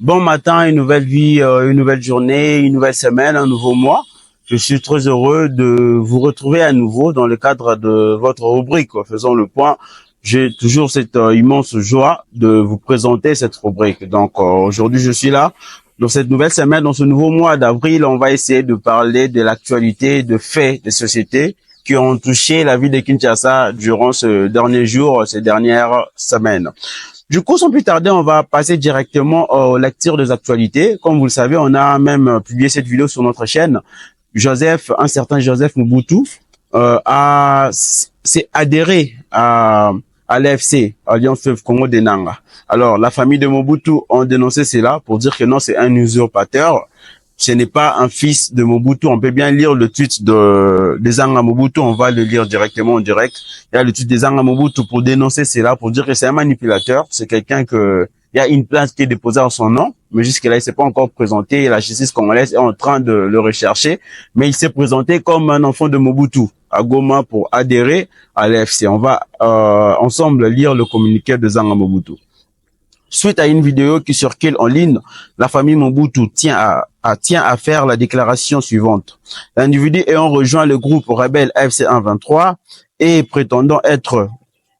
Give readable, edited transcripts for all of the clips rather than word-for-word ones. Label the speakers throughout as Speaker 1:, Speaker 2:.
Speaker 1: Bon matin, une nouvelle vie, une nouvelle journée, une nouvelle semaine, un nouveau mois. Je suis très heureux de vous retrouver à nouveau dans le cadre de votre rubrique Faisons le point. J'ai toujours cette immense joie de vous présenter cette rubrique. Donc aujourd'hui, je suis là. Dans cette nouvelle semaine, dans ce nouveau mois d'avril, on va essayer de parler de l'actualité, de faits, de sociétés qui ont touché la vie de Kinshasa durant ce dernier jour, ces dernières semaines. Du coup, sans plus tarder, on va passer directement aux lectures des actualités. Comme vous le savez, on a même publié cette vidéo sur notre chaîne. Un certain Joseph Mobutu, s'est adhéré à l'AFC, Alliance Fleuve Congo des Nanga. Alors, la famille de Mobutu ont dénoncé cela pour dire que non, c'est un usurpateur. Ce n'est pas un fils de Mobutu. On peut bien lire le tweet de Zanga Mobutu. On va le lire directement en direct. Il y a le tweet de Zanga Mobutu pour dénoncer cela, pour dire que c'est un manipulateur. C'est quelqu'un il y a une plainte qui est déposée en son nom, mais jusque-là, il s'est pas encore présenté. La justice congolaise est en train de le rechercher, mais il s'est présenté comme un enfant de Mobutu à Goma pour adhérer à l'AFC. On va ensemble lire le communiqué de Zanga Mobutu. Suite à une vidéo qui circule en ligne, la famille Mobutu tient à faire la déclaration suivante. L'individu ayant rejoint le groupe rebelle AFC 123 et prétendant être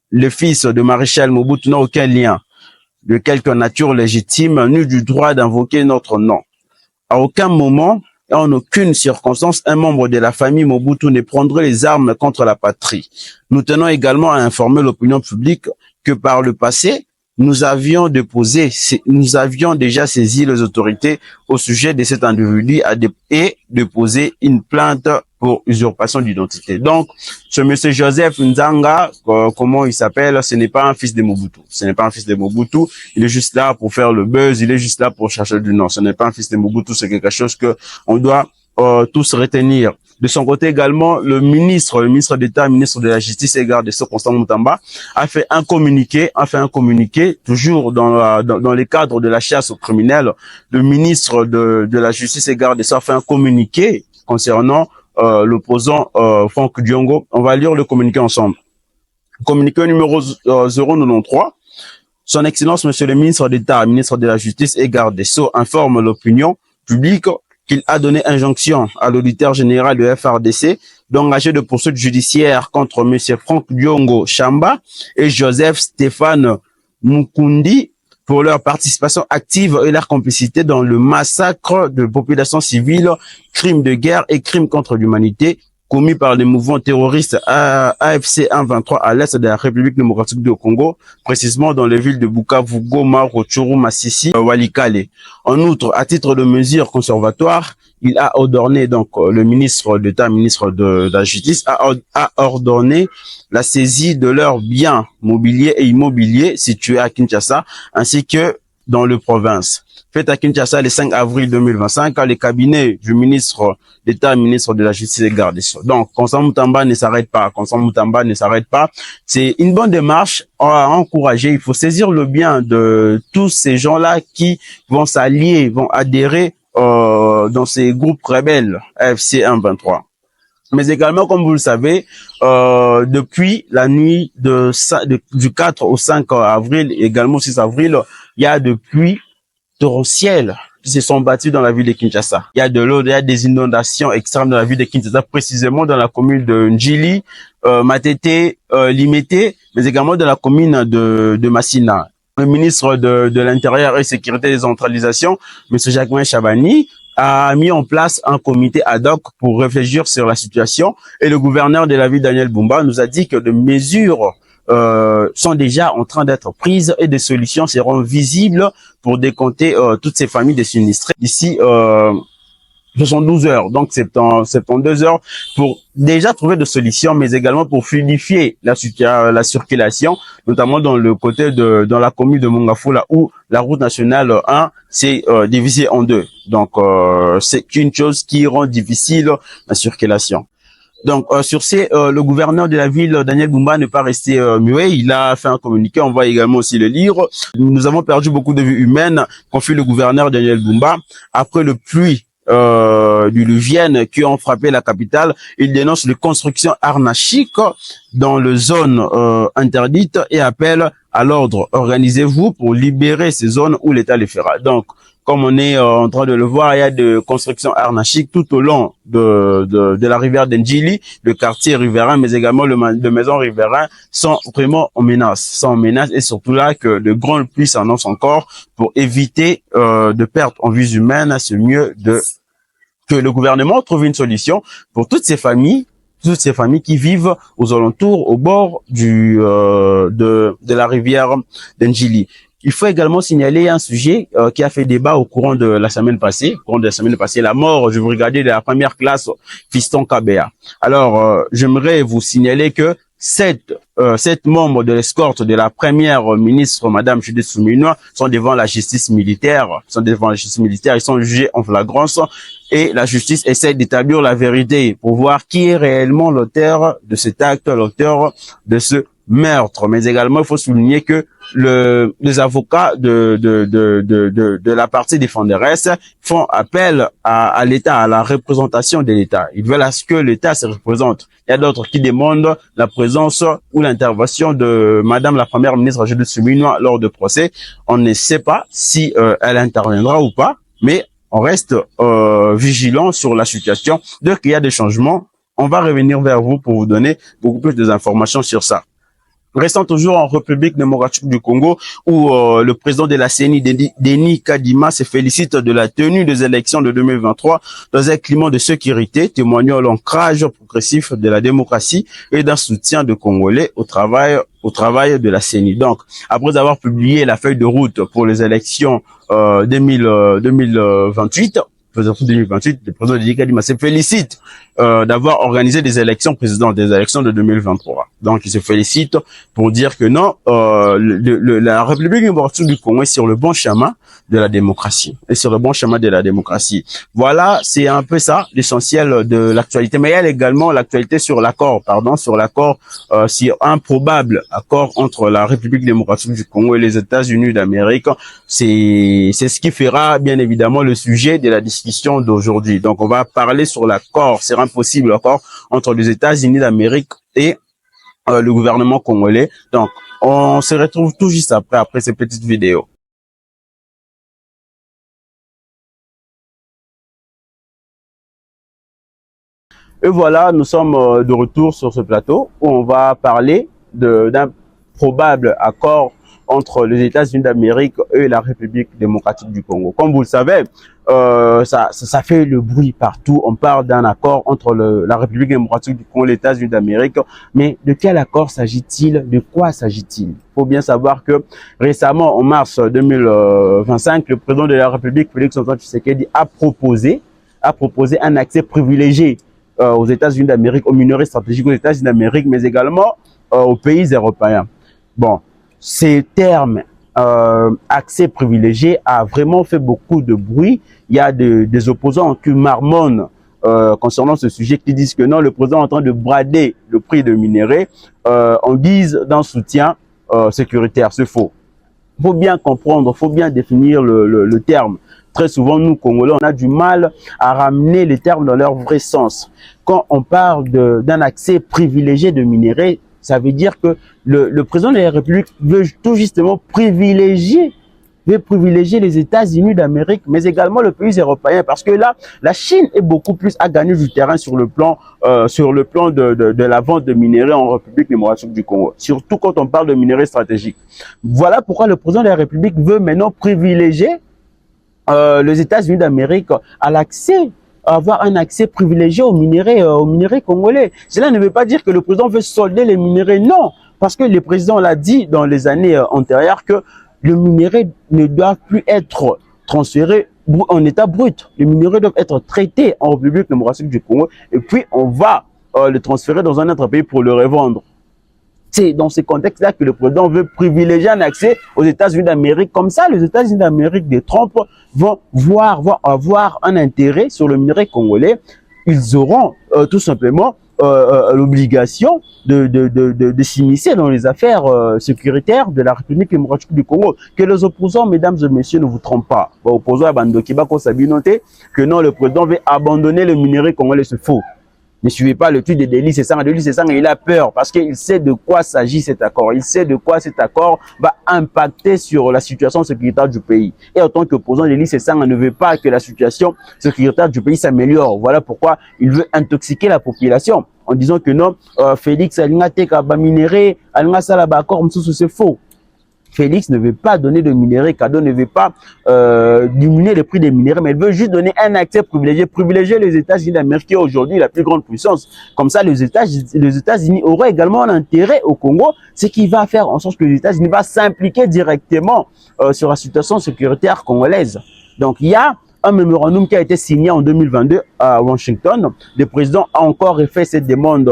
Speaker 1: le fils de Maréchal Mobutu n'a aucun lien de quelque nature légitime, ni du droit d'invoquer notre nom. À aucun moment et en aucune circonstance, un membre de la famille Mobutu ne prendrait les armes contre la patrie. Nous tenons également à informer l'opinion publique que par le passé, nous avions déjà saisi les autorités au sujet de cet individu et déposé une plainte pour usurpation d'identité. Donc, ce monsieur Joseph Nzanga, comment il s'appelle, ce n'est pas un fils de Mobutu. Ce n'est pas un fils de Mobutu. Il est juste là pour faire le buzz. Il est juste là pour chercher du nom. Ce n'est pas un fils de Mobutu. C'est quelque chose que on doit tous retenir. De son côté également, le ministre d'État, ministre de la Justice et garde des Sceaux, Constant Mutamba, a fait un communiqué, toujours dans les cadres de la chasse aux criminels. Le ministre de la Justice et garde des Sceaux a fait un communiqué concernant l'opposant Franck Diongo. On va lire le communiqué ensemble. Communiqué numéro 093. Son Excellence, Monsieur le ministre d'État, ministre de la Justice et garde des Sceaux, informe l'opinion publique qu'il a donné injonction à l'auditeur général de FRDC d'engager de poursuites judiciaires contre M. Franck Diongo Chamba et Joseph Stéphane Mukundi pour leur participation active et leur complicité dans le massacre de populations civiles, crimes de guerre et crimes contre l'humanité commis par les mouvements terroristes AFC 123 à l'est de la République démocratique du Congo, précisément dans les villes de Bukavu, Goma, Rutshuru, Masisi, Walikale. En outre, à titre de mesure conservatoire, il a ordonné, donc le ministre d'État, ministre de la Justice, a ordonné la saisie de leurs biens mobiliers et immobiliers situés à Kinshasa, ainsi que dans les provinces. Fait à Kinshasa le 5 avril 2025, les cabinets du ministre d'État, ministre de la Justice et garde des Sceaux. Donc, Constant Mutamba ne s'arrête pas. C'est une bonne démarche à encourager. Il faut saisir le bien de tous ces gens-là qui vont s'allier, vont adhérer dans ces groupes rebelles AFC 123. Mais également, comme vous le savez, depuis la nuit du 4 au 5 avril, également 6 avril, il y a des pluies torrentielles qui se sont battues dans la ville de Kinshasa. Il y a de l'eau, il y a des inondations extrêmes dans la ville de Kinshasa, précisément dans la commune de Njili, Matete, Limete, mais également dans la commune de Massina. Le ministre de l'Intérieur et Sécurité et Décentralisation, M. Jacquemin Chabani, a mis en place un comité ad hoc pour réfléchir sur la situation. Et le gouverneur de la ville, Daniel Bumba, nous a dit que des mesures sont déjà en train d'être prises et des solutions seront visibles pour décompter toutes ces familles de sinistrés d'ici 72 heures, donc 72 heures pour déjà trouver des solutions, mais également pour fluidifier la circulation, notamment dans la commune de Mongafula où la route nationale 1 s'est divisée en deux. Donc c'est une chose qui rend difficile la circulation. Donc, sur le gouverneur de la ville, Daniel Bumba, n'est pas resté muet. Il a fait un communiqué, on va également aussi le lire. Nous avons perdu beaucoup de vies humaines, confie le gouverneur Daniel Bumba. Après le pluie diluviennes qui ont frappé la capitale, il dénonce les constructions arnachiques dans les zones interdites et appelle à l'ordre. Organisez-vous pour libérer ces zones où l'État les fera. Donc, Comme on est en train de le voir, il y a de constructions anarchiques tout au long de la rivière d'Ndjili, le quartier riverain, mais également le maison riverain sont vraiment en menace, et surtout là que de grandes pluies s'annoncent encore pour éviter de perdre en vies humaines. C'est mieux que le gouvernement trouve une solution pour toutes ces familles qui vivent aux alentours, au bord de la rivière d'Ndjili. Il faut également signaler un sujet qui a fait débat au courant de la semaine passée. La mort du brigadier de la première classe, Fiston Kabea. Alors, j'aimerais vous signaler que sept membres de l'escorte de la première ministre, Madame Judith Suminwa, sont devant la justice militaire. Ils sont jugés en flagrance et la justice essaie d'établir la vérité pour voir qui est réellement l'auteur de cet acte, l'auteur de ce meurtre. Mais également, il faut souligner que les avocats de la partie défenderesse font appel à l'État, à la représentation de l'État. Ils veulent à ce que l'État se représente. Il y a d'autres qui demandent la présence ou l'intervention de Madame la Première ministre Judith Suminwa lors de procès. On ne sait pas si elle interviendra ou pas, mais on reste vigilant sur la situation. Dès qu'il y a des changements, on va revenir vers vous pour vous donner beaucoup plus d'informations sur ça. Restant toujours en République démocratique du Congo, où le président de la CENI, Denis Kadima, se félicite de la tenue des élections de 2023 dans un climat de sécurité, témoignant l'ancrage progressif de la démocratie et d'un soutien de Congolais au travail de la CENI. Donc, après avoir publié la feuille de route pour les élections 2028, le président Denis Kadima se félicite d'avoir organisé des élections présidentielles, des élections de 2023. Donc, il se félicite pour dire que non, la République démocratique du Congo est sur le bon chemin de la démocratie. Voilà, c'est un peu ça, l'essentiel de l'actualité. Mais il y a également l'actualité sur l'accord, sur un probable accord entre la République démocratique du Congo et les États-Unis d'Amérique. C'est ce qui fera, bien évidemment, le sujet de la discussion d'aujourd'hui. Donc, on va parler sur l'accord, c'est un possible accord entre les États-Unis d'Amérique et le gouvernement congolais. Donc, on se retrouve tout juste après ces petites vidéos. Et voilà, nous sommes de retour sur ce plateau où on va parler d'un probable accord entre les États-Unis d'Amérique et la République démocratique du Congo. Comme vous le savez, ça fait le bruit partout. On parle d'un accord entre la République démocratique du Congo et les États-Unis d'Amérique. Mais de quel accord s'agit-il? De quoi s'agit-il? Il faut bien savoir que récemment, en mars 2025, le président de la République, Félix-Antoine Tshisekedi, a proposé un accès privilégié aux États-Unis d'Amérique, aux minerais stratégiques aux États-Unis d'Amérique, mais également aux pays européens. Bon, ces termes accès privilégié a vraiment fait beaucoup de bruit. Il y a des opposants qui marmonnent concernant ce sujet, qui disent que non, le président est en train de brader le prix de minerais en guise d'un soutien sécuritaire. C'est faux. Il faut bien comprendre, il faut bien définir le terme. Très souvent, nous, Congolais, on a du mal à ramener les termes dans leur vrai sens. Quand on parle d'un accès privilégié de minerais, ça veut dire que le président de la République veut tout justement privilégier les États-Unis d'Amérique, mais également le pays européen, parce que là, la Chine est beaucoup plus à gagner du terrain sur le plan de la vente de minerais en République démocratique du Congo, surtout quand on parle de minerais stratégiques. Voilà pourquoi le président de la République veut maintenant privilégier les États-Unis d'Amérique à l'accès, avoir un accès privilégié aux minerais congolais. Cela ne veut pas dire que le président veut solder les minerais, non, parce que le président l'a dit dans les années antérieures que le minerai ne doit plus être transféré en état brut. Les minéraux doivent être traités en République démocratique du Congo et puis on va le transférer dans un autre pays pour le revendre. C'est dans ce contexte-là que le président veut privilégier un accès aux États-Unis d'Amérique. Comme ça, les États-Unis d'Amérique de Trump vont avoir un intérêt sur le minerai congolais. Ils auront tout simplement l'obligation de s'immiscer dans les affaires sécuritaires de la République démocratique du Congo. Que les opposants, mesdames et messieurs, ne vous trompent pas. Opposants à Bandokiba Kosabinote, que non, le président veut abandonner le minerai congolais, c'est faux. Ne suivez pas le tweet de Deli Sesanga. Deli Sesanga, il a peur parce qu'il sait de quoi s'agit cet accord. Il sait de quoi cet accord va impacter sur la situation sécuritaire du pays. Et en tant qu'opposant, Deli Sesanga ne veut pas que la situation sécuritaire du pays s'améliore. Voilà pourquoi il veut intoxiquer la population en disant que non, Félix Alinga Teka ba minéré, Alinga Sala ba accord, c'est faux. Félix ne veut pas donner de minerais, Kado ne veut pas diminuer le prix des minerais, mais il veut juste donner un accès privilégier les États-Unis d'Amérique qui est aujourd'hui la plus grande puissance. Comme ça, les États-Unis auraient également un intérêt au Congo, ce qui va faire en sorte que les États-Unis vont s'impliquer directement sur la situation sécuritaire congolaise. Donc, il y a un mémorandum qui a été signé en 2022 à Washington. Le président a encore fait cette demande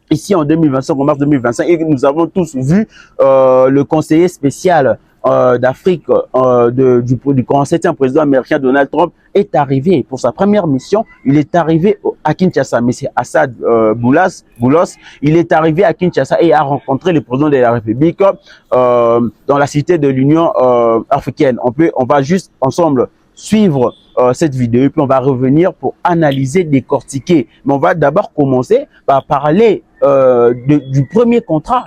Speaker 1: ici en 2025, en mars 2025, et nous avons tous vu le conseiller spécial d'Afrique du 47e président américain Donald Trump est arrivé pour sa première mission. Il est arrivé à Kinshasa, mais c'est Assad Boulos. Il est arrivé à Kinshasa et a rencontré le président de la République dans la cité de l'Union africaine. On va juste ensemble suivre cette vidéo et puis on va revenir pour analyser, décortiquer. Mais on va d'abord commencer par parler du premier contrat,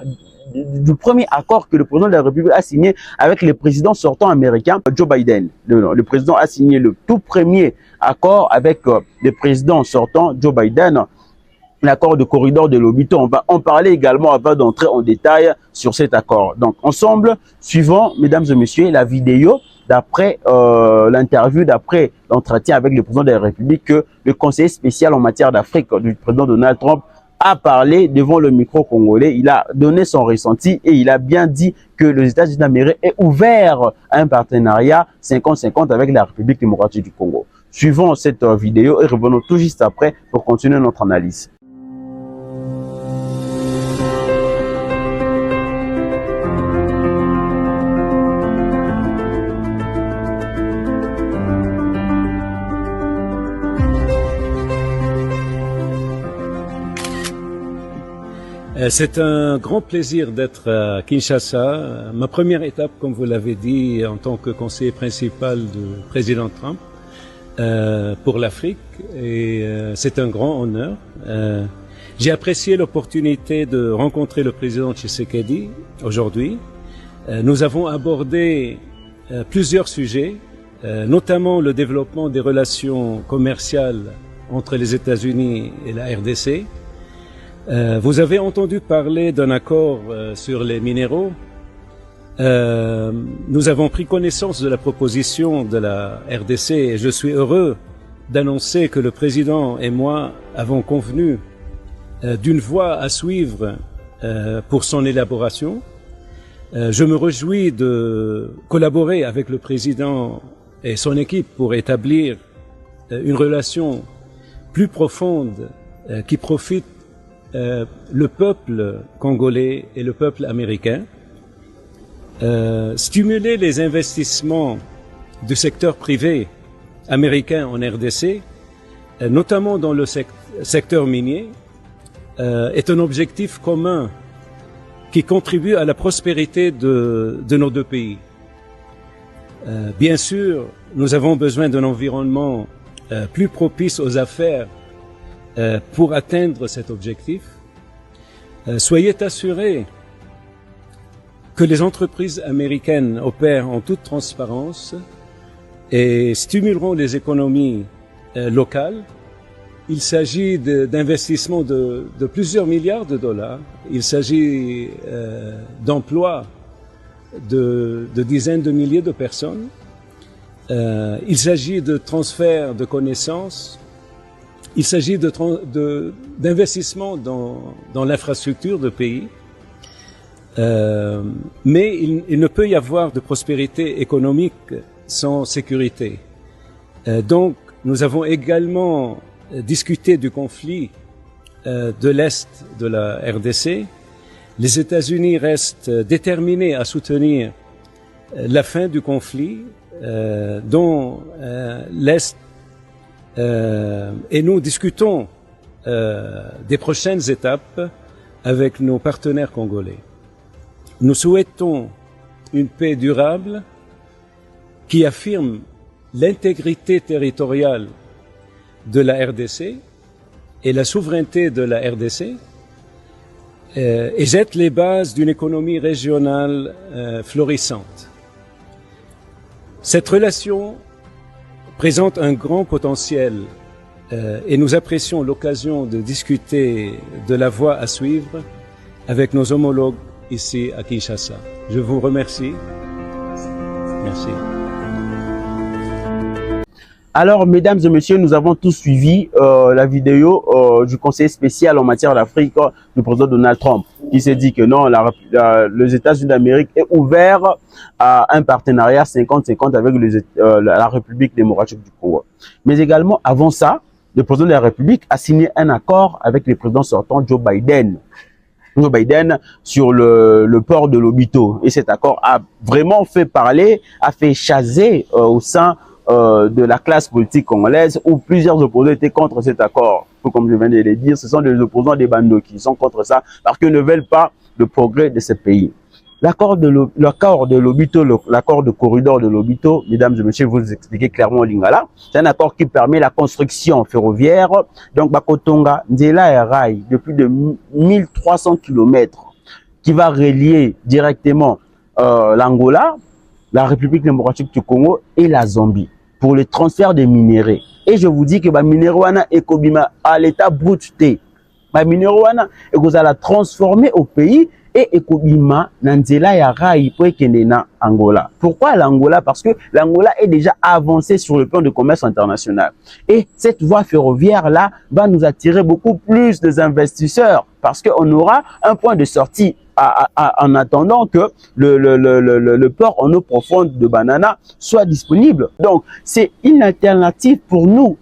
Speaker 1: du premier accord que le président de la République a signé avec le président sortant américain Joe Biden. Le président a signé le tout premier accord avec le président sortant Joe Biden, l'accord de corridor de l'Obito. On va en parler également avant d'entrer en détail sur cet accord. Donc ensemble, suivons, mesdames et messieurs, la vidéo d'après l'interview, d'après l'entretien avec le président de la République, que le conseiller spécial en matière d'Afrique du président Donald Trump a parlé devant le micro congolais. Il a donné son ressenti et il a bien dit que les États-Unis d'Amérique est ouvert à un partenariat 50-50 avec la République démocratique du Congo. Suivons cette vidéo et revenons tout juste après pour continuer notre analyse.
Speaker 2: C'est un grand plaisir d'être à Kinshasa. Ma première étape, comme vous l'avez dit, en tant que conseiller principal du président Trump pour l'Afrique, et c'est un grand honneur. J'ai apprécié l'opportunité de rencontrer le président Tshisekedi aujourd'hui. Nous avons abordé plusieurs sujets, notamment le développement des relations commerciales entre les États-Unis et la RDC. Vous avez entendu parler d'un accord sur les minéraux. Nous avons pris connaissance de la proposition de la RDC et je suis heureux d'annoncer que le président et moi avons convenu d'une voie à suivre pour son élaboration. Je me réjouis de collaborer avec le président et son équipe pour établir une relation plus profonde qui profite le peuple congolais et le peuple américain, stimuler les investissements du secteur privé américain en RDC, notamment dans le secteur minier, est un objectif commun qui contribue à la prospérité de nos deux pays. Bien sûr, nous avons besoin d'un environnement plus propice aux affaires pour atteindre cet objectif. Soyez assurés que les entreprises américaines opèrent en toute transparence et stimuleront les économies locales. Il s'agit d'investissements de plusieurs milliards de dollars. Il s'agit d'emplois de dizaines de milliers de personnes. Il s'agit de transfert de connaissances. Il s'agit d'investissement dans l'infrastructure de pays, mais il ne peut y avoir de prospérité économique sans sécurité. Donc, nous avons également discuté du conflit de l'Est de la RDC. Les États-Unis restent déterminés à soutenir la fin du conflit dont l'Est et nous discutons des prochaines étapes avec nos partenaires congolais. Nous souhaitons une paix durable qui affirme l'intégrité territoriale de la RDC et la souveraineté de la RDC et jette les bases d'une économie régionale florissante. Cette relation présente un grand potentiel et nous apprécions l'occasion de discuter de la voie à suivre avec nos homologues ici à Kinshasa. Je vous remercie. Merci.
Speaker 1: Alors, mesdames et messieurs, nous avons tous suivi la vidéo du conseiller spécial en matière d'Afrique du président Donald Trump, qui s'est dit que non, les États-Unis d'Amérique est ouvert à un partenariat 50-50 avec la République démocratique du Congo. Mais également, avant ça, le président de la République a signé un accord avec le président sortant Joe Biden. Joe Biden sur le port de Lobito. Et cet accord a vraiment fait parler, a fait chaser au sein de la classe politique congolaise, où plusieurs opposants étaient contre cet accord. Comme je viens de le dire, ce sont des opposants des bandos qui sont contre ça parce qu'ils ne veulent pas le progrès de ce pays. L'accord de Lobito, l'accord de corridor de Lobito, mesdames et messieurs, vous expliquez clairement au Lingala, c'est un accord qui permet la construction ferroviaire, donc Bakotonga, Nzela et Rail, de plus de 1300 km, qui va relier directement l'Angola, la République démocratique du Congo et la Zambie, pour le transfert des minéraux. Et je vous dis que les minéraux ekobima à l'état brut. Les minéraux vous allez transformer au pays et ekobima nanzela ya rai pour na Angola. Pourquoi l'Angola? Parce que l'Angola est déjà avancé sur le plan de commerce international. Et cette voie ferroviaire là va nous attirer beaucoup plus des investisseurs parce qu'on aura un point de sortie en attendant que le port en eau profonde de Banana soit disponible. Donc, c'est une alternative pour nous.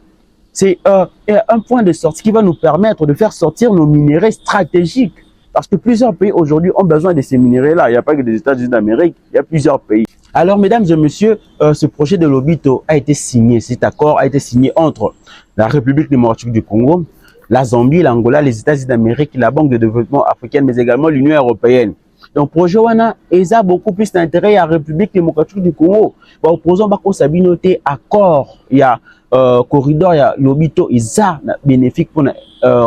Speaker 1: C'est un point de sortie qui va nous permettre de faire sortir nos minéraux stratégiques. Parce que plusieurs pays aujourd'hui ont besoin de ces minéraux-là. Il n'y a pas que des États-Unis d'Amérique, il y a plusieurs pays. Alors, mesdames et messieurs, ce projet de Lobito a été signé. Cet accord a été signé entre la République démocratique du Congo, la Zambie, l'Angola, les États-Unis d'Amérique, la Banque de développement africaine, mais également l'Union européenne. Donc, projet wana, ils ont beaucoup plus d'intérêt à la République démocratique du Congo. Opposant bako sabinoté accord, il y a corridor, il y a Lobito, ils ont bénéfique pour la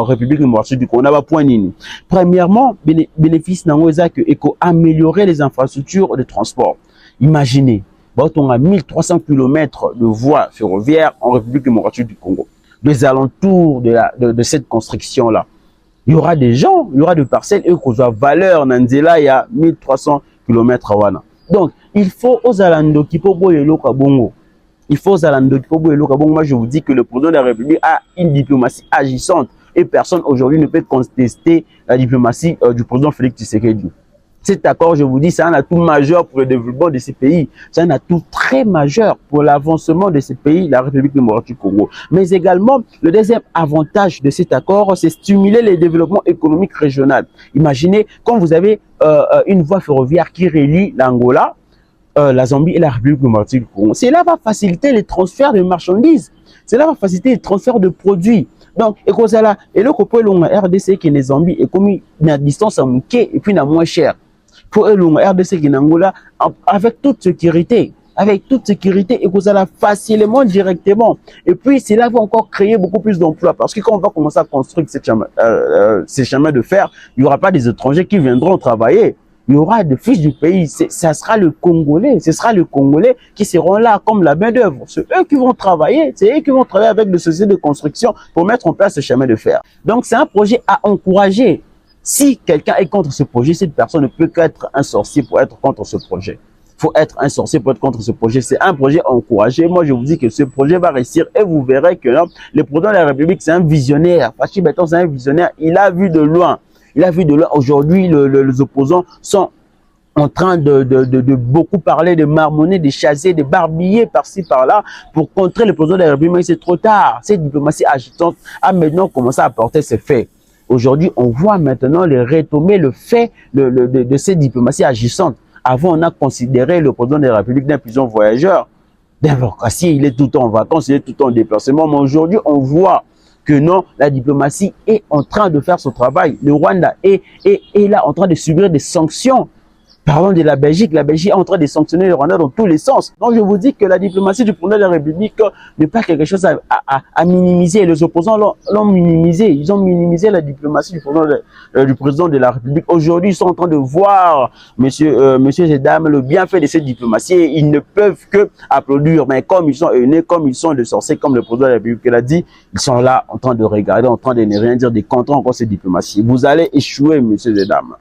Speaker 1: République démocratique du Congo. On a point nini. Premièrement, bénéfice nango ils que améliorer les infrastructures de transport. Imaginez, on a 1300 km de voies ferroviaires en République démocratique du Congo. Les alentours de cette construction-là. Il y aura des gens, il y aura des parcelles, et qu'on a valeur, Nanzela, il y a 1300 km à Wana. Donc, il faut aux Alando qui peuvent boire le Kabongo. Il faut aux Alando qui peuvent boire le Kabongo. Moi, je vous dis que le président de la République a une diplomatie agissante et personne aujourd'hui ne peut contester la diplomatie du président Félix Tshisekedi. Cet accord, je vous dis, c'est un atout majeur pour le développement de ces pays. C'est un atout très majeur pour l'avancement de ces pays, la République démocratique du Congo. Mais également, le deuxième avantage de cet accord, c'est stimuler le développement économique régional. Imaginez, quand vous avez une voie ferroviaire qui relie l'Angola, la Zambie et la République démocratique du Congo, cela va faciliter les transferts de marchandises. Cela va faciliter les transferts de produits. Donc, et comme ça là, et le copain RDC qui est les Zambie est commis à distance à Mouké et puis à moins cher. Pour eux, RDC qui est en Angola, avec toute sécurité, et que ça va facilement, directement. Et puis, cela va encore créer beaucoup plus d'emplois. Parce que quand on va commencer à construire ces chemins de fer, il n'y aura pas des étrangers qui viendront travailler. Il y aura des fils du pays. Ça sera le Congolais. Ce sera le Congolais qui seront là comme la main d'œuvre. C'est eux qui vont travailler. C'est eux qui vont travailler avec des sociétés de construction pour mettre en place ce chemin de fer. Donc, c'est un projet à encourager. Si quelqu'un est contre ce projet, cette personne ne peut qu'être un sorcier pour être contre ce projet. Il faut être un sorcier pour être contre ce projet. C'est un projet encouragé. Moi, je vous dis que ce projet va réussir et vous verrez que là, le président de la République, c'est un visionnaire. Fachi Beton, c'est un visionnaire. Il a vu de loin. Il a vu de loin. Aujourd'hui, les opposants sont en train de beaucoup parler, de marmonner, de chasser, de barbiller par-ci, par-là pour contrer le président de la République. Mais c'est trop tard. Cette diplomatie agitante a maintenant commencé à porter ses faits. Aujourd'hui, on voit maintenant les retombées, le fait de cette diplomatie agissante. Avant, on a considéré le président de la République d'un puissant voyageur, d'un vacancier, il est tout le temps en vacances, il est tout le temps en déplacement. Mais aujourd'hui, on voit que non, la diplomatie est en train de faire son travail. Le Rwanda est là en train de subir des sanctions Parlons de la Belgique est en train de sanctionner le Rwanda dans tous les sens. Donc je vous dis que la diplomatie du président de la République n'est pas quelque chose à minimiser. Les opposants l'ont minimisé. Ils ont minimisé la diplomatie du président de la République. Aujourd'hui, ils sont en train de voir, messieurs et dames, le bienfait de cette diplomatie. Ils ne peuvent que applaudir. Mais comme ils sont haineux, comme ils sont des sorciers, comme le président de la République l'a dit, ils sont là en train de regarder, en train de ne rien dire, de contrer encore cette diplomatie. Vous allez échouer, messieurs et dames.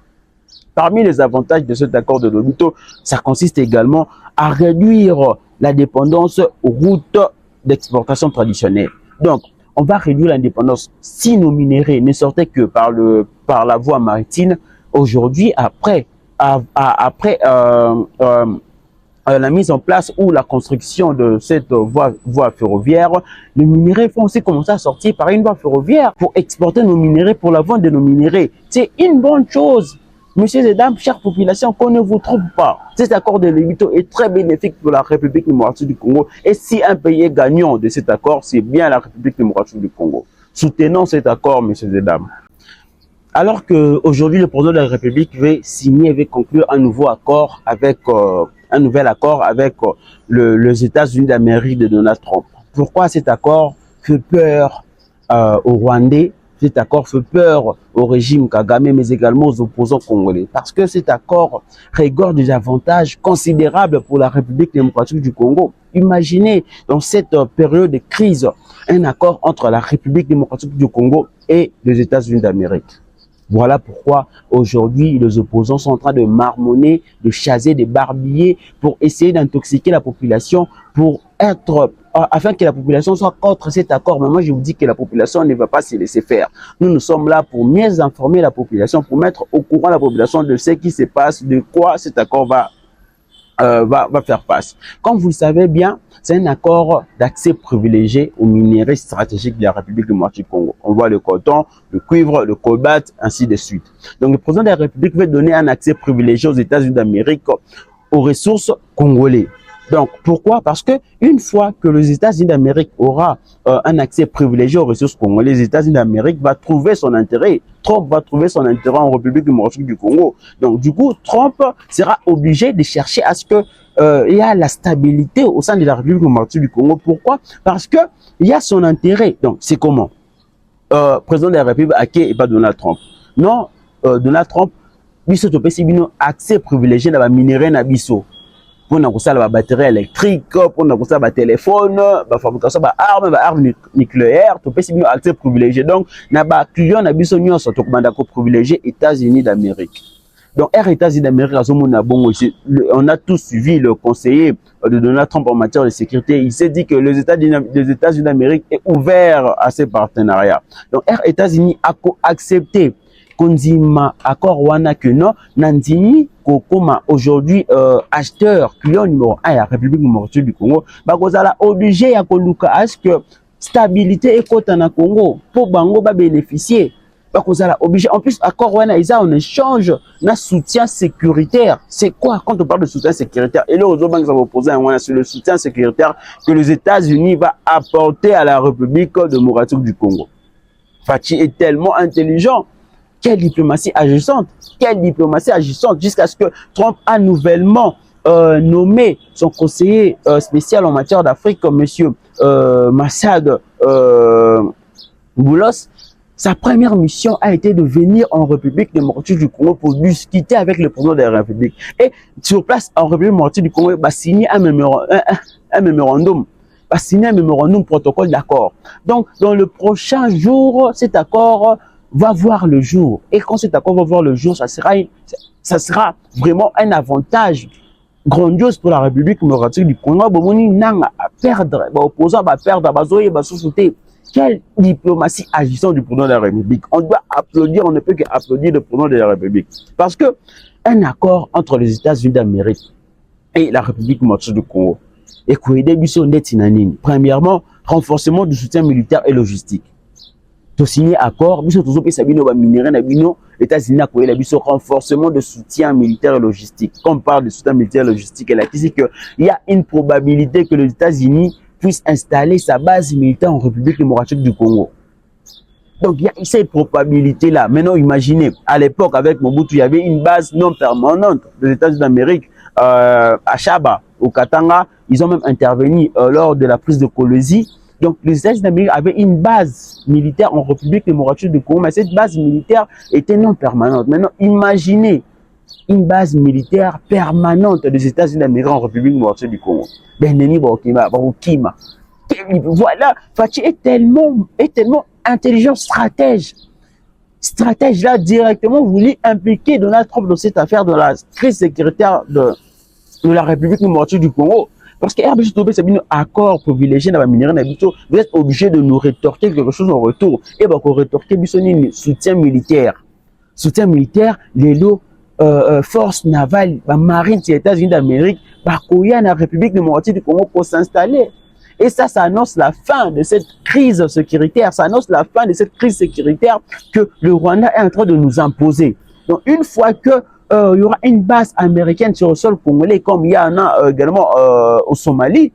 Speaker 1: Parmi les avantages de cet accord de Lobito, ça consiste également à réduire la dépendance aux routes d'exportation traditionnelles. Donc, on va réduire la dépendance. Si nos minéraux ne sortaient que par la voie maritime, aujourd'hui, après la mise en place ou la construction de cette voie ferroviaire, les minéraux vont aussi commencer à sortir par une voie ferroviaire pour exporter nos minéraux, pour la vente de nos minéraux. C'est une bonne chose. Messieurs et dames, chère population, qu'on ne vous trompe pas. Cet accord de Lobito est très bénéfique pour la République démocratique du Congo. Et si un pays est gagnant de cet accord, c'est bien la République démocratique du Congo. Soutenons cet accord, messieurs et dames. Alors qu'aujourd'hui, le président de la République veut conclure un nouveau accord avec, les États-Unis d'Amérique de Donald Trump. Pourquoi cet accord fait peur aux Rwandais? Cet accord fait peur au régime Kagame, mais également aux opposants congolais. Parce que cet accord regorge des avantages considérables pour la République démocratique du Congo. Imaginez, dans cette période de crise, un accord entre la République démocratique du Congo et les États-Unis d'Amérique. Voilà pourquoi aujourd'hui les opposants sont en train de marmonner, de chasser, de barbiller pour essayer d'intoxiquer la population afin que la population soit contre cet accord. Mais moi je vous dis que la population ne va pas se laisser faire. Nous sommes là pour mieux informer la population, pour mettre au courant la population de ce qui se passe, de quoi cet accord va faire face. Comme vous le savez bien, c'est un accord d'accès privilégié aux minéraux stratégiques de la République démocratique du Congo. On voit le coton, le cuivre, le cobalt, ainsi de suite. Donc le président de la République veut donner un accès privilégié aux États-Unis d'Amérique aux ressources congolaises. Donc pourquoi? Parce que une fois que les États-Unis d'Amérique aura un accès privilégié aux ressources congolaises, les États-Unis d'Amérique va trouver son intérêt. Trump va trouver son intérêt en République démocratique du Congo. Donc du coup, Trump sera obligé de chercher à ce que il y a la stabilité au sein de la République démocratique du Congo. Pourquoi? Parce que il y a son intérêt. Donc c'est comment? Président de la République et pas Donald Trump. Non, Donald Trump, biso to pesi bino accès privilégié dans la minerai na biso. Pour nous ça la batterie électrique, pour nous ça ba téléphone, ba fabrication ba armes nucléaires, to pesi bino accès privilégié. Donc na ba client na biso nyonso to komanda ko privilégié États-Unis d'Amérique. Donc Air États-Unis d'Amérique on a tous suivi le conseiller de Donald Trump en matière de sécurité. Il s'est dit que les États-Unis d'Amérique est ouvert à ces partenariats. Donc Air États-Unis a accepté Konzima accord wana que non nandimi kokoma aujourd'hui acheteur client numéro 1 à la République démocratique du Congo bakozala obligé à koluka à ce que stabilité ekota na Congo pour bango ba bénéficier bakozala obligé. En plus accord wana ils ont en échange na soutien sécuritaire. C'est quoi quand on parle de soutien sécuritaire? Et là aux banques ça va poser un wana sur le soutien sécuritaire que les États-Unis va apporter à la République démocratique du Congo. Fachi est tellement intelligent. Quelle diplomatie agissante, jusqu'à ce que Trump a nouvellement nommé son conseiller spécial en matière d'Afrique, monsieur Massad Boulos. Sa première mission a été de venir en République démocratique du Congo pour discuter avec le président de la République. Et sur place, en République démocratique du Congo, il va signer un mémorandum. Va signer un mémorandum protocole d'accord. Donc, dans le prochain jour, cet accord va voir le jour. Et quand cet accord va voir le jour, ça sera vraiment un avantage grandiose pour la République démocratique du Congo. Bomoni nanga à perdre, opposant va perdre, bazoye va souffler. Quelle diplomatie agissant du président de la République. On doit applaudir, on ne peut qu'applaudir le président de la République. Parce que un accord entre les États-Unis d'Amérique et la République démocratique du Congo, et premièrement, renforcement du soutien militaire et logistique. To signer accord, biso tozo pesa bino ba minéraux na bino, États-Unis a koyela biso renforcement de soutien militaire et logistique. Quand on parle de soutien militaire et logistique, elle a dit qu'il y a une probabilité que les États-Unis puissent installer sa base militaire en République démocratique du Congo. Donc, il y a cette probabilité-là. Maintenant, imaginez, à l'époque, avec Mobutu, il y avait une base non permanente des États-Unis d'Amérique à Chaba, au Katanga. Ils ont même intervenu lors de la prise de Kolwezi. Donc, les États-Unis d'Amérique avaient une base militaire en République démocratique du Congo, mais cette base militaire était non permanente. Maintenant, imaginez une base militaire permanente des États-Unis d'Amérique en République démocratique du Congo. Voilà, Fachi est tellement intelligent, stratège là directement voulu impliquer Donald Trump dans cette affaire de la crise sécuritaire de la République démocratique du Congo. Parce que RBC Tobé, c'est un accord privilégié dans la minerie, vous êtes obligé de nous rétorquer quelque chose en retour. Et bien, qu'on rétorquer, un soutien militaire. Soutien militaire, les lots, forces navales, la marine des États-Unis d'Amérique, il y a la République démocratique du Congo pour s'installer. Et ça annonce la fin de cette crise sécuritaire. Ça annonce la fin de cette crise sécuritaire que le Rwanda est en train de nous imposer. Donc, une fois que il y aura une base américaine sur le sol congolais, comme il y en a également au Somalie,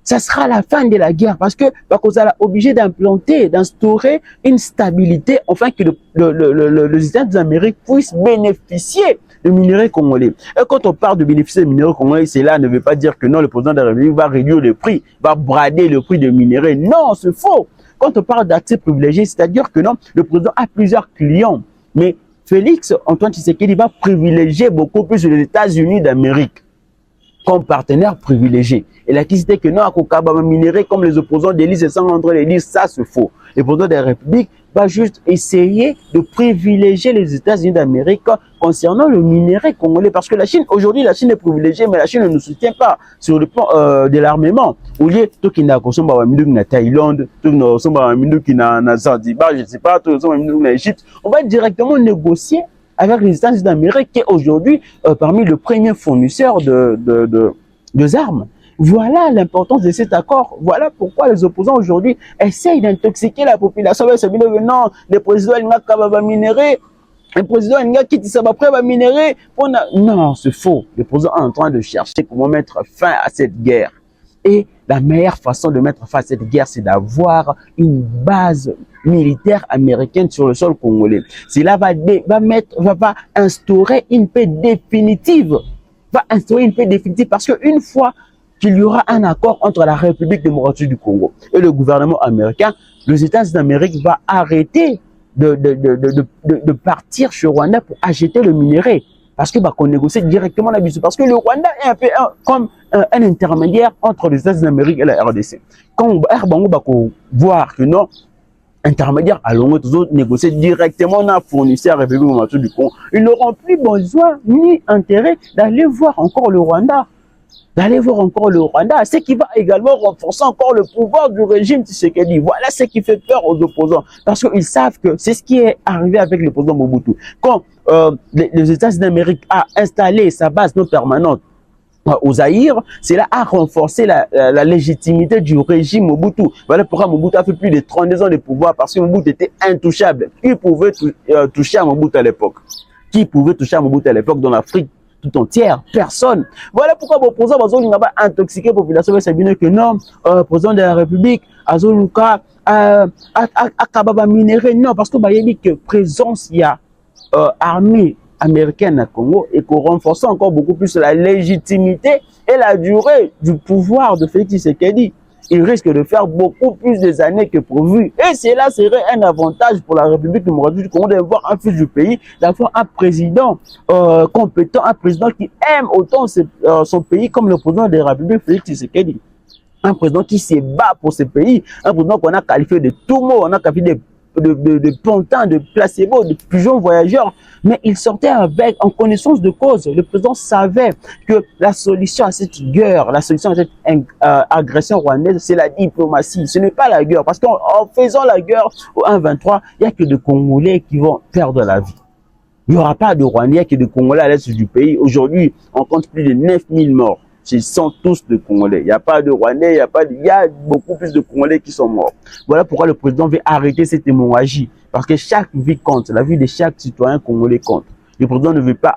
Speaker 1: ça sera la fin de la guerre parce que vous allez obligé d'implanter, d'instaurer une stabilité, afin que les États d'Amérique puissent bénéficier du minerai congolais. Et quand on parle de bénéficier du minerai congolais, cela ne veut pas dire que non, le président de la République va réduire le prix, va brader le prix du minerai. Non, c'est faux. Quand on parle d'accès privilégié, c'est-à-dire que non, le président a plusieurs clients, mais Félix Antoine Tshisekedi va privilégier beaucoup plus les États-Unis d'Amérique comme partenaire privilégié. Et la question est que non, à Kokaba minéré comme les opposants d'Élysée et Saint-André l'Élysée, ça c'est faux. Le président de la République va juste essayer de privilégier les États-Unis d'Amérique concernant le minerai congolais. Parce que la Chine, aujourd'hui, la Chine est privilégiée, mais la Chine ne nous soutient pas sur le plan de l'armement. Au lieu, tout qui n'a consommé en Thaïlande, tout qui n'a consommé en Zanzibar, je ne sais pas, tout qui n'a consommé en Égypte, on va directement négocier avec les États-Unis d'Amérique qui est aujourd'hui parmi les premiers fournisseurs de armes. Voilà l'importance de cet accord. Voilà pourquoi les opposants aujourd'hui essayent d'intoxiquer la population. Non, le président va minérer. Le président va minérer. Non, c'est faux. Le président est en train de chercher comment mettre fin à cette guerre. Et la meilleure façon de mettre fin à cette guerre, c'est d'avoir une base militaire américaine sur le sol congolais. Cela va instaurer une paix définitive. Va instaurer une paix définitive parce qu'une fois qu'il y aura un accord entre la République démocratique du Congo et le gouvernement américain, les États-Unis d'Amérique vont arrêter de partir chez Rwanda pour acheter le minerai. Parce que qu'on négocie directement la bise. Parce que le Rwanda est un peu comme un intermédiaire entre les États-Unis d'Amérique et la RDC. Quand on va voir que non, intermédiaire, allons toujours négocier directement dans la fournisseur République démocratique du Congo, ils n'auront plus besoin ni intérêt d'aller voir encore le Rwanda. Ce qui va également renforcer encore le pouvoir du régime Tshisekedi. Voilà ce qui fait peur aux opposants. Parce qu'ils savent que c'est ce qui est arrivé avec le président Mobutu. Quand les États-Unis d'Amérique a installé sa base non permanente au Zaïre, cela a renforcé la légitimité du régime Mobutu. Voilà pourquoi Mobutu a fait plus de 32 ans de pouvoir, parce que Mobutu était intouchable. Qui pouvait toucher à Mobutu à l'époque? Qui pouvait toucher à Mobutu à l'époque dans l'Afrique tout entière? Personne. Voilà pourquoi vos opposants n'a pas intoxiqué la population, c'est bien que non, président de la République, Azoluka, Kababa minéré, non, parce que bah, il y a dit que présence, il y a armée américaine à Congo et qu'on renforce encore beaucoup plus la légitimité et la durée du pouvoir de Félix Tshisekedi. Il risque de faire beaucoup plus des années que prévu. Et cela serait un avantage pour la République démocratique du Congo d'avoir un fils du pays, d'avoir un président compétent, un président qui aime autant son pays comme le président de la République, Félix Tshisekedi. Un président qui se bat pour ce pays, un président qu'on a qualifié de tout mot, on a qualifié de pontin, de placebo, de pigeon voyageur, mais il sortait avec, en connaissance de cause. Le président savait que la solution à cette guerre, la solution à cette agression rwandaise, c'est la diplomatie. Ce n'est pas la guerre, parce qu'en faisant la guerre au 1-23, il n'y a que des Congolais qui vont perdre la vie. Il n'y aura pas de Rwandais, que de Congolais à l'est du pays. Aujourd'hui, on compte plus de 9000 morts. Ce sont tous des Congolais. Il n'y a pas de Rwandais, il y a beaucoup plus de Congolais qui sont morts. Voilà pourquoi le président veut arrêter cette hémorragie. Parce que chaque vie compte. La vie de chaque citoyen congolais compte. Le président ne veut pas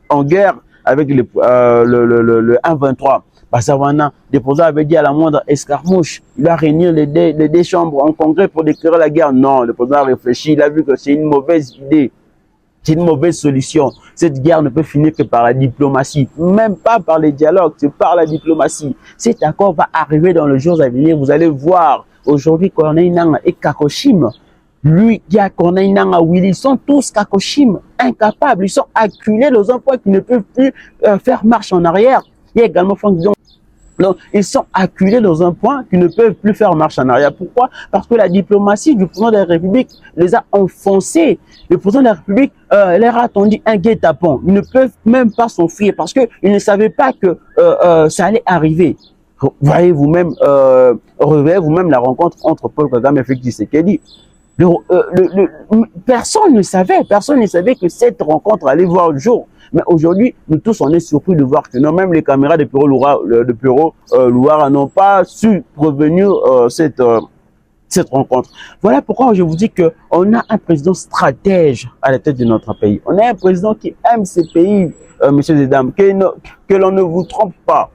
Speaker 1: en guerre avec le 1-23. Bassavana, déposé avait dit à la moindre escarmouche, il va réunir les deux chambres en congrès pour déclarer la guerre. Non, le président a réfléchi, il a vu que c'est une mauvaise idée. C'est une mauvaise solution. Cette guerre ne peut finir que par la diplomatie, même pas par les dialogues, c'est par la diplomatie. Cet accord va arriver dans les jours à venir, vous allez voir. Aujourd'hui, Corneille Nangaa et Kakoshim, lui, il y a Corneille Nangaa, Willy, ils sont tous Kakoshim, incapables, ils sont acculés dans un point qu'ils ne peuvent plus faire marche en arrière. Il y a également Franck Dion. Donc, ils sont acculés dans un point qu'ils ne peuvent plus faire marche en arrière. Pourquoi? Parce que la diplomatie du président de la République les a enfoncés. Le président de la République leur a tendu un guet-apens. Ils ne peuvent même pas s'enfuir parce qu'ils ne savaient pas que ça allait arriver. Voyez vous-même, revez vous-même la rencontre entre Paul Kagame et Félix Tshisekedi. Personne ne savait que cette rencontre allait voir le jour. Mais aujourd'hui, nous tous, on est surpris de voir que non, même les caméras de Pierrot Louara n'ont pas su prévenir cette rencontre. Voilà pourquoi je vous dis qu'on a un président stratège à la tête de notre pays. On a un président qui aime ce pays, messieurs et dames, que l'on ne vous trompe pas.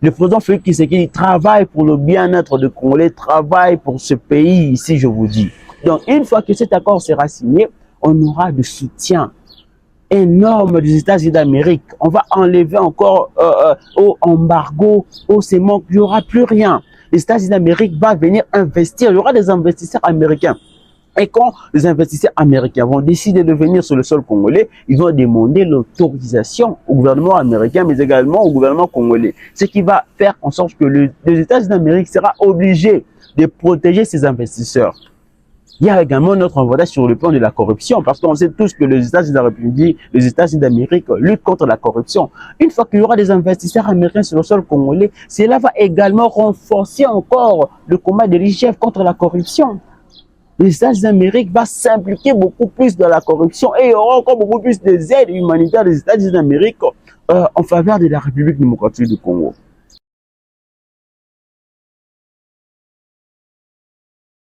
Speaker 1: Le président Félix Tshisekedi travaille pour le bien-être de Congolais, travaille pour ce pays ici, je vous dis. Donc, une fois que cet accord sera signé, on aura de soutien énorme des États-Unis d'Amérique. On va enlever encore au embargo, au CEMOC, il n'y aura plus rien. Les États-Unis d'Amérique vont venir investir, il y aura des investisseurs américains. Et quand les investisseurs américains vont décider de venir sur le sol congolais, ils vont demander l'autorisation au gouvernement américain, mais également au gouvernement congolais. Ce qui va faire en sorte que les États-Unis d'Amérique sera obligé de protéger ces investisseurs. Il y a également notre avantage sur le plan de la corruption, parce qu'on sait tous que les États-Unis de la République, les États-Unis d'Amérique luttent contre la corruption. Une fois qu'il y aura des investisseurs américains sur le sol congolais, cela va également renforcer encore le combat de l'IGF contre la corruption. Les États-Unis d'Amérique vont s'impliquer beaucoup plus dans la corruption et il y aura encore beaucoup plus des aides humanitaires des États-Unis d'Amérique en faveur de la République démocratique du Congo.